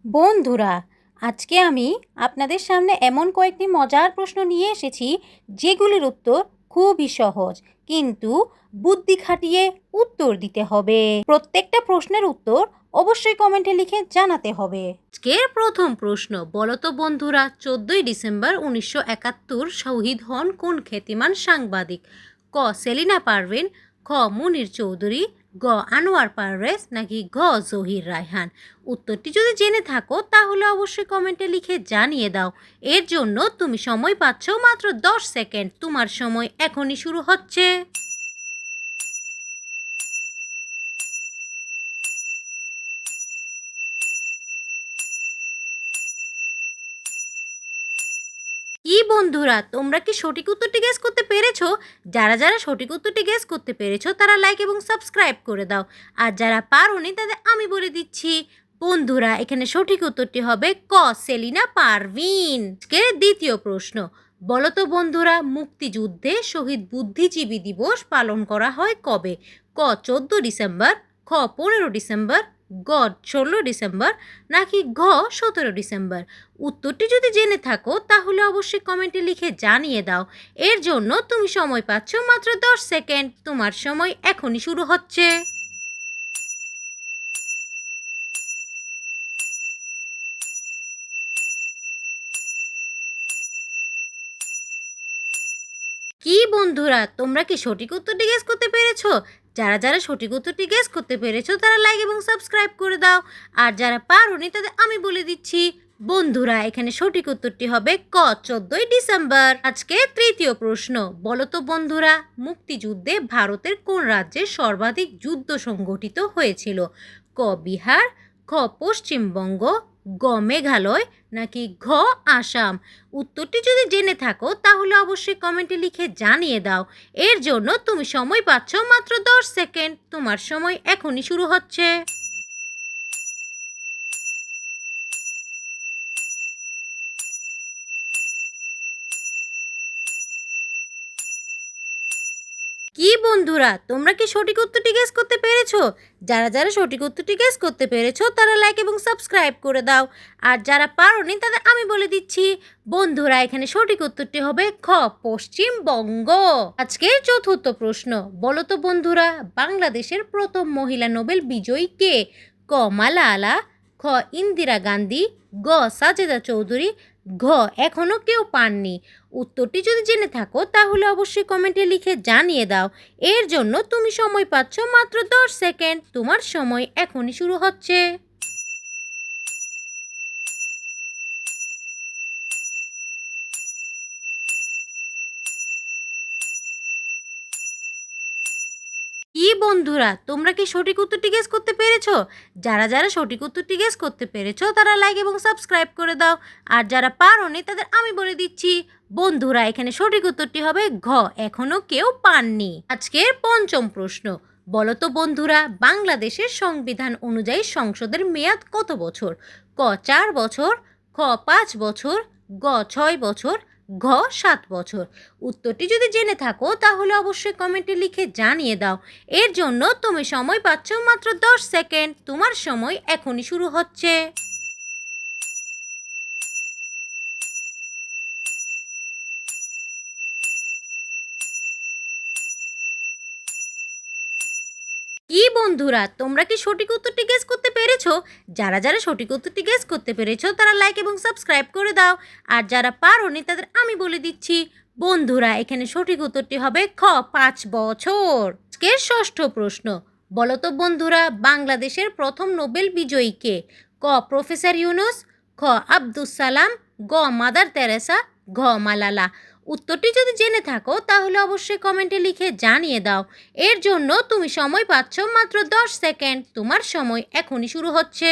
বন্ধুরা, আজকে আমি আপনাদের সামনে এমন কয়েকটি মজার প্রশ্ন নিয়ে এসেছি যেগুলির উত্তর খুবই সহজ, কিন্তু বুদ্ধি খাটিয়ে উত্তর দিতে হবে। প্রত্যেকটা প্রশ্নের উত্তর অবশ্যই কমেন্টে লিখে জানাতে হবে। আজকের প্রথম প্রশ্ন, বলো তো বন্ধুরা, 14ই ডিসেম্বর 1971 শহীদ হন কোন খ্যাতিমান সাংবাদিক? ক. সেলিনা পারভিন, খ. মুনির চৌধুরী, গ. আনোয়ার পারভেজ, নাকি ঘ. জহির রায়হান? উত্তরটি যদি জেনে থাকো তাহলে অবশ্যই কমেন্টে লিখে জানিয়ে দাও। এর জন্য তুমি সময় পাচ্ছ মাত্র 10 সেকেন্ড। তোমার সময় এখনই শুরু হচ্ছে। কি বন্ধুরা, তোমরা কি সঠিক উত্তরটি গেস করতে পেরেছো? যারা যারা সঠিক উত্তরটি গেস করতে পেরেছো তারা লাইক এবং সাবস্ক্রাইব করে দাও। আর যারা পারোনি তাদের আমি বলে দিচ্ছি। বন্ধুরা, এখানে সঠিক উত্তরটি হবে ক. সেলিনা পারভিন। আজকের দ্বিতীয় প্রশ্ন, বলো তো বন্ধুরা, মুক্তিযুদ্ধে শহীদ বুদ্ধিজীবী দিবস পালন করা হয় কবে? ক. 14 ডিসেম্বর, খ. 15 ডিসেম্বর, গ. 16 ডিসেম্বর, নাকি ঘ. 17 ডিসেম্বর? উত্তরটি যদি জেনে থাকো তাহলে অবশ্যই কমেন্টে লিখে জানিয়ে দাও। এর জন্য তুমি সময় পাচ্ছ মাত্র 10 সেকেন্ড। তোমার সময় এখনই শুরু হচ্ছে। কি বন্ধুরা, তোমরা কি সঠিক উত্তরটি গেস করতে পেরেছো? যারা যারা সঠিক উত্তরটি গেস করতে পেরেছো তারা লাইক এবং সাবস্ক্রাইব করে দাও। আর যারা পারোনি তাদের আমি বলে দিচ্ছি। বন্ধুরা, এখানে সঠিক উত্তরটি হবে ক. 14ই ডিসেম্বর। আজকে তৃতীয় প্রশ্ন, বলো তো বন্ধুরা, মুক্তিযুদ্ধে ভারতের কোন রাজ্যে সর্বাধিক যুদ্ধ সংঘটিত হয়েছিল? ক. বিহার, খ. পশ্চিমবঙ্গ, গ. মেঘালয়, নাকি ঘ. আসাম? উত্তরটি যদি জেনে থাকো তাহলে অবশ্যই কমেন্টে লিখে জানিয়ে দাও। এর জন্য তুমি সময় পাচ্ছ মাত্র 10 সেকেন্ড। তোমার সময় এখনই শুরু হচ্ছে। কি বন্ধুরা, তোমরা কি সঠিক উত্তরটি গেস করতে পেরেছো? যারা যারা সঠিক উত্তরটি গেস করতে পেরেছো তারা লাইক এবং সাবস্ক্রাইব করে দাও। আর যারা পারোনি তাদের আমি বলে দিচ্ছি। বন্ধুরা, এখানে সঠিক উত্তরটি হবে খ. পশ্চিমবঙ্গ। আজকের চতুর্থ প্রশ্ন, বলো তো বন্ধুরা, বাংলাদেশের প্রথম মহিলা নোবেল বিজয়ী কে? ক. মালালা, খ. ইন্দিরা গান্ধী, গ. সাজেদা চৌধুরী, ঘ. এখনো কেউ পাননি? উত্তরটি যদি জেনে থাকো তাহলে অবশ্যই কমেন্টে লিখে জানিয়ে দাও। এর জন্য তুমি সময় পাচ্ছ মাত্র 10 সেকেন্ড। তোমার সময় এখনই শুরু হচ্ছে। কি বন্ধুরা, তোমরা কি সঠিক উত্তরটি গেস করতে পেরেছো? যারা যারা সঠিক উত্তরটি গেস করতে পেরেছো তারা লাইক এবং সাবস্ক্রাইব করে দাও। আর যারা পারোনি তাদের আমি বলে দিচ্ছি। বন্ধুরা, এখানে সঠিক উত্তরটি হবে ঘ. এখনো কেউ পাননি। আজকের পঞ্চম প্রশ্ন, বলো তো বন্ধুরা, বাংলাদেশের সংবিধান অনুযায়ী সংসদের মেয়াদ কত বছর? ক. 4 বছর, খ. 5 বছর, গ. 6 বছর, ঘ. 7 বছর? উত্তরটি যদি জেনে থাকো তাহলে অবশ্যই কমেন্টে লিখে জানিয়ে দাও। এর জন্য তুমি সময় পাচ্ছ মাত্র 10 সেকেন্ড। তোমার সময় এখনই শুরু হচ্ছে। কি বন্ধুরা, তোমরা কি সঠিক উত্তরটি গেস করতে পেরেছো? যারা যারা সঠিক উত্তরটি গেস করতে পেরেছো তারা লাইক এবং সাবস্ক্রাইব করে দাও। আর যারা পারোনি তাদের আমি বলে দিচ্ছি। বন্ধুরা, এখানে সঠিক উত্তরটি হবে খ. 5 বছর। আজকের ষষ্ঠ প্রশ্ন, বলো তো বন্ধুরা, বাংলাদেশের প্রথম নোবেল বিজয়ী কে? ক. প্রফেসর ইউনুস, খ. আব্দুস সালাম, গ. মাদার তেরেসা, ঘ. মালালা? উত্তরটি যদি জেনে থাকো তাহলে অবশ্যই কমেন্টে লিখে জানিয়ে দাও। এর জন্য তুমি সময় পাচ্ছ মাত্র 10 সেকেন্ড। তোমার সময় এখনই শুরু হচ্ছে।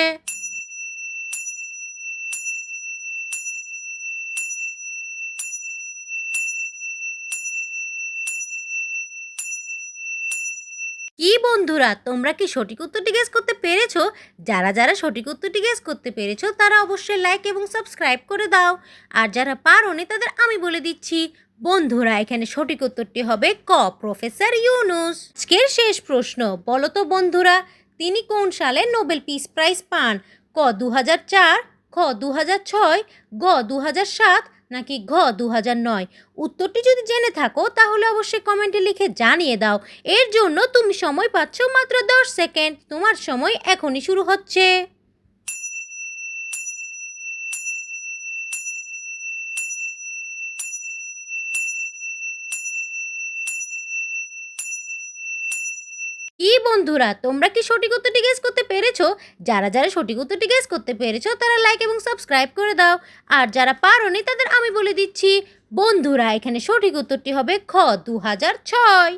কি বন্ধুরা, তোমরা কি সঠিক উত্তরটি গেস করতে পেরেছো? যারা যারা সঠিক উত্তরটি গেস করতে পেরেছো তারা অবশ্যই লাইক এবং সাবস্ক্রাইব করে দাও। আর যারা পারোনি তাদের আমি বলে দিচ্ছি। বন্ধুরা, এখানে সঠিক উত্তরটি হবে ক. প্রফেসর ইউনুস। আজকের শেষ প্রশ্ন, বলো তো বন্ধুরা, তিনি কোন সালে নোবেল পিস প্রাইজ পান? ক 2004, খ 2006, গ 2007 নাকি ঘ 2009? উত্তরটি যদি জেনে থাকো তাহলে অবশ্যই কমেন্টে লিখে জানিয়ে দাও। এর জন্য তুমি সময় পাচ্ছ মাত্র 10 সেকেন্ড। তোমার সময় এখনই শুরু হচ্ছে। কি বন্ধুরা, তোমরা কি সঠিক উত্তরটি গেস করতে পেরেছো? যারা যারা সঠিক উত্তরটি গেস করতে পেরেছো তারা লাইক এবং সাবস্ক্রাইব করে দাও। আর যারা পারোনি তাদের আমি বলে দিচ্ছি, বন্ধুরা এখানে সঠিক উত্তরটি হবে খ 2006।